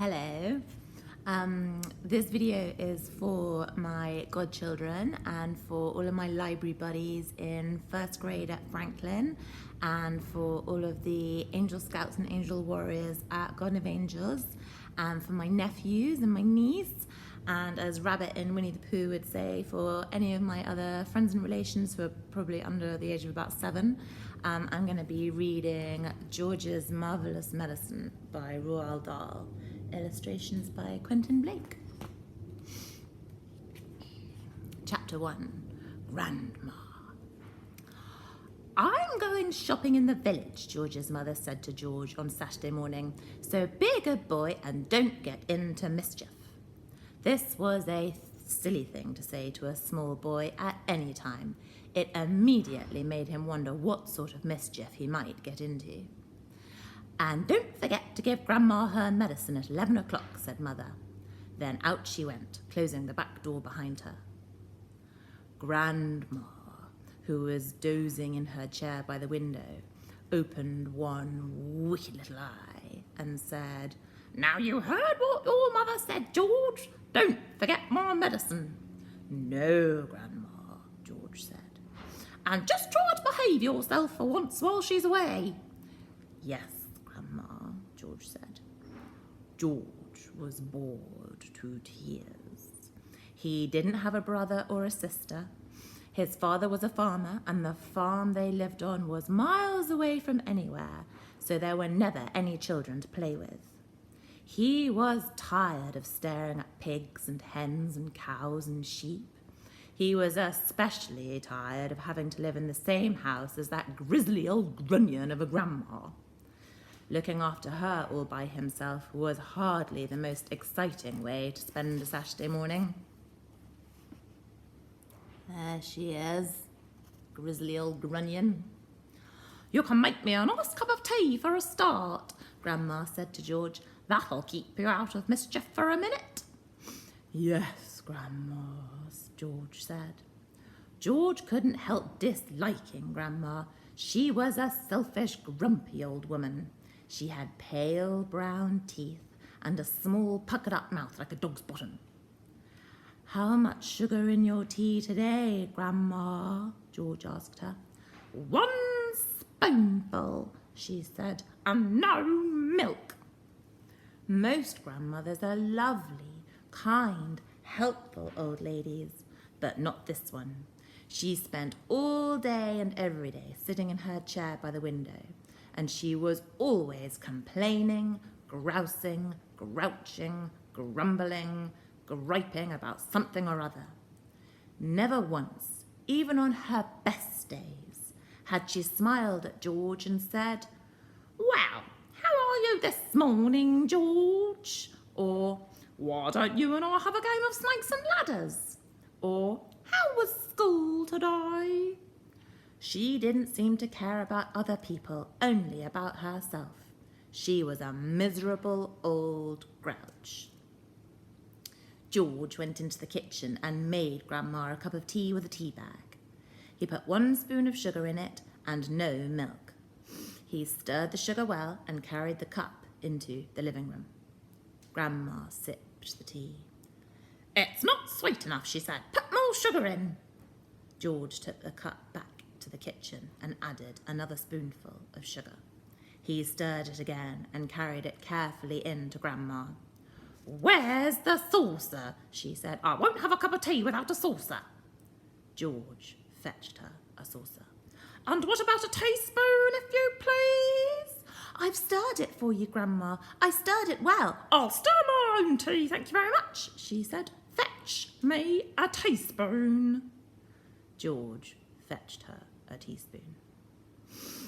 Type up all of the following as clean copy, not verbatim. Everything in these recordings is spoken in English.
Hello. This video is for my godchildren and for all of my library buddies in first grade at Franklin and for all of the Angel Scouts and Angel Warriors at Garden of Angels and for my nephews and my niece, and as Rabbit in Winnie the Pooh would say, for any of my other friends and relations who are probably under the age of about 7. I'm going to be reading George's Marvellous Medicine by Roald Dahl. Illustrations by Quentin Blake. Chapter 1. Grandma. I'm going shopping in the village, George's mother said to George on Saturday morning, so be a good boy and don't get into mischief. This was a silly thing to say to a small boy at any time. It immediately made him wonder what sort of mischief he might get into. And don't forget to give Grandma her medicine at 11 o'clock, said Mother. Then out she went, closing the back door behind her. Grandma, who was dozing in her chair by the window, opened one wicked little eye and said, "Now you heard what your mother said, George. Don't forget my medicine." "No, Grandma," George said. "And just try to behave yourself for once while she's away." "Yes, Grandma," George said. George was bored to tears. He didn't have a brother or a sister. His father was a farmer, and the farm they lived on was miles away from anywhere, so there were never any children to play with. He was tired of staring at pigs and hens and cows and sheep. He was especially tired of having to live in the same house as that grisly old grunion of a grandma. Looking after her all by himself was hardly the most exciting way to spend a Saturday morning. There she is, grisly old grunion. "You can make me a nice cup of tea for a start," Grandma said to George. "That'll keep you out of mischief for a minute." "Yes, Grandma," George said. George couldn't help disliking Grandma. She was a selfish, grumpy old woman. She had pale brown teeth and a small puckered-up mouth like a dog's bottom. "How much sugar in your tea today, Grandma?" George asked her. "1 spoonful," she said, "and no milk." Most grandmothers are lovely, kind, helpful old ladies, but not this one. She spent all day and every day sitting in her chair by the window, and she was always complaining, grousing, grouching, grumbling, griping about something or other. Never once, even on her best days, had she smiled at George and said, "Well, how are you this morning, George?" Or, "Why don't you and I have a game of snakes and ladders?" Or, "How was school today?" She didn't seem to care about other people, only about herself. She was a miserable old grouch. George went into the kitchen and made Grandma a cup of tea with a tea bag. He put 1 spoon of sugar in it and no milk. He stirred the sugar well and carried the cup into the living room. Grandma sipped the tea. "It's not sweet enough," she said. "Put more sugar in." George took the cup back to the kitchen and added another spoonful of sugar. He stirred it again and carried it carefully in to Grandma. "Where's the saucer?" she said. "I won't have a cup of tea without a saucer." George fetched her a saucer. "And what about a teaspoon, if you please?" "I've stirred it for you, Grandma. I stirred it well." "I'll stir my own tea, thank you very much," she said. "Fetch me a teaspoon." George fetched her a teaspoon.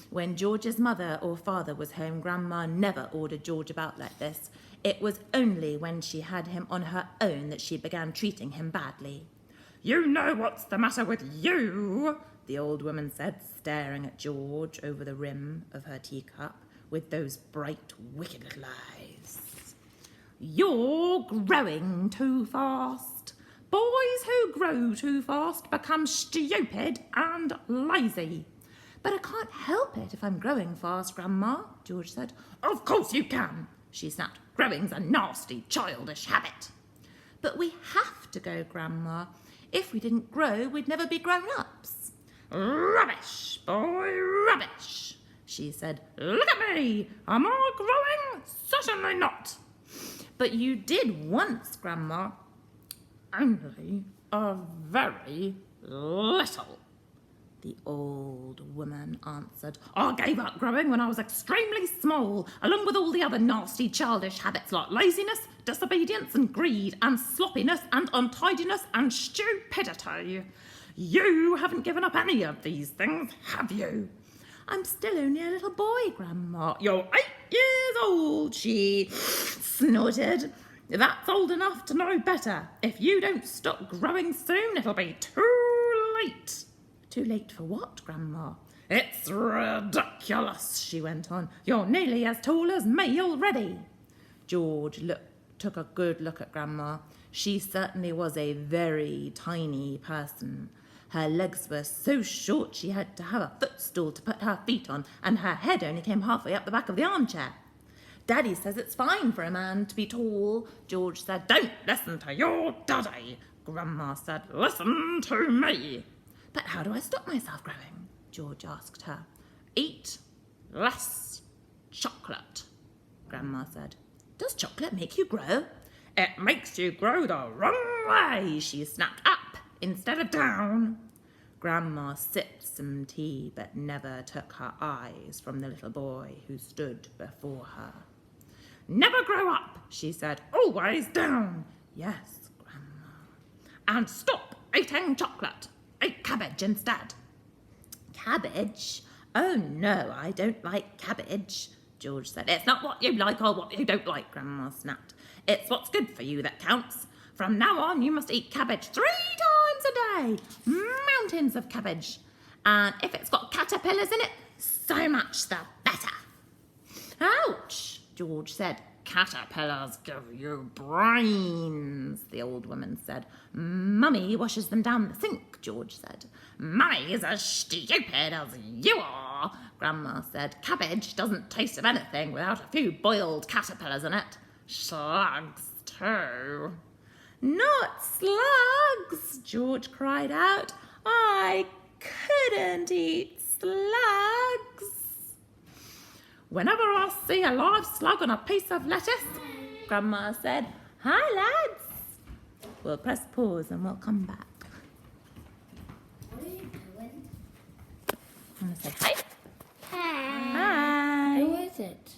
When George's mother or father was home, Grandma never ordered George about like this. It was only when she had him on her own that she began treating him badly. "You know what's the matter with you," the old woman said, staring at George over the rim of her teacup with those bright, wicked little eyes. "You're growing too fast. Boys who grow too fast become stupid and lazy." "But I can't help it if I'm growing fast, Grandma," George said. "Of course you can," she snapped. Growing's a nasty, childish habit. But we have to go, Grandma. If we didn't grow, we'd never be grown-ups. Rubbish, boy, rubbish, she said. Look at me. Am I growing? Certainly not. But you did once, Grandma. Only a very little, the old woman answered. I gave up growing when I was extremely small, along with all the other nasty childish habits like laziness, disobedience and greed and sloppiness and untidiness and stupidity. You haven't given up any of these things, have you? I'm still only a little boy, Grandma. You're 8 years old, she snorted. That's old enough to know better. If you don't stop growing soon, it'll be too late. Too late for what, Grandma? It's ridiculous, she went on. You're nearly as tall as me already. George took a good look at Grandma. She certainly was a very tiny person. Her legs were so short she had to have a footstool to put her feet on, and her head only came halfway up the back of the armchair. Daddy says it's fine for a man to be tall, George said. Don't listen to your daddy, Grandma said. Listen to me. But how do I stop myself growing? George asked her. Eat less chocolate, Grandma said. Does chocolate make you grow? It makes you grow the wrong way, she snapped. Up instead of down. Grandma sipped some tea but never took her eyes from the little boy who stood before her. Never grow up, she said. Always down. Yes, Grandma. And stop eating chocolate. Eat cabbage instead. Cabbage? Oh, no, I don't like cabbage, George said. It's not what you like or what you don't like, Grandma snapped. It's what's good for you that counts. From now on, you must eat cabbage 3 times a day. Mountains of cabbage. And if it's got caterpillars in it, so much the better. Ouch, George said. Caterpillars give you brains, the old woman said. Mummy washes them down the sink, George said. Mummy is as stupid as you are, Grandma said. Cabbage doesn't taste of anything without a few boiled caterpillars in it. Slugs, too. Not slugs, George cried out. I couldn't eat slugs. Whenever I see a live slug on a piece of lettuce, Grandma said, hi, lads. We'll press pause and we'll come back. What are you doing? I'm going to say hi. Hi. Hi. Who is it?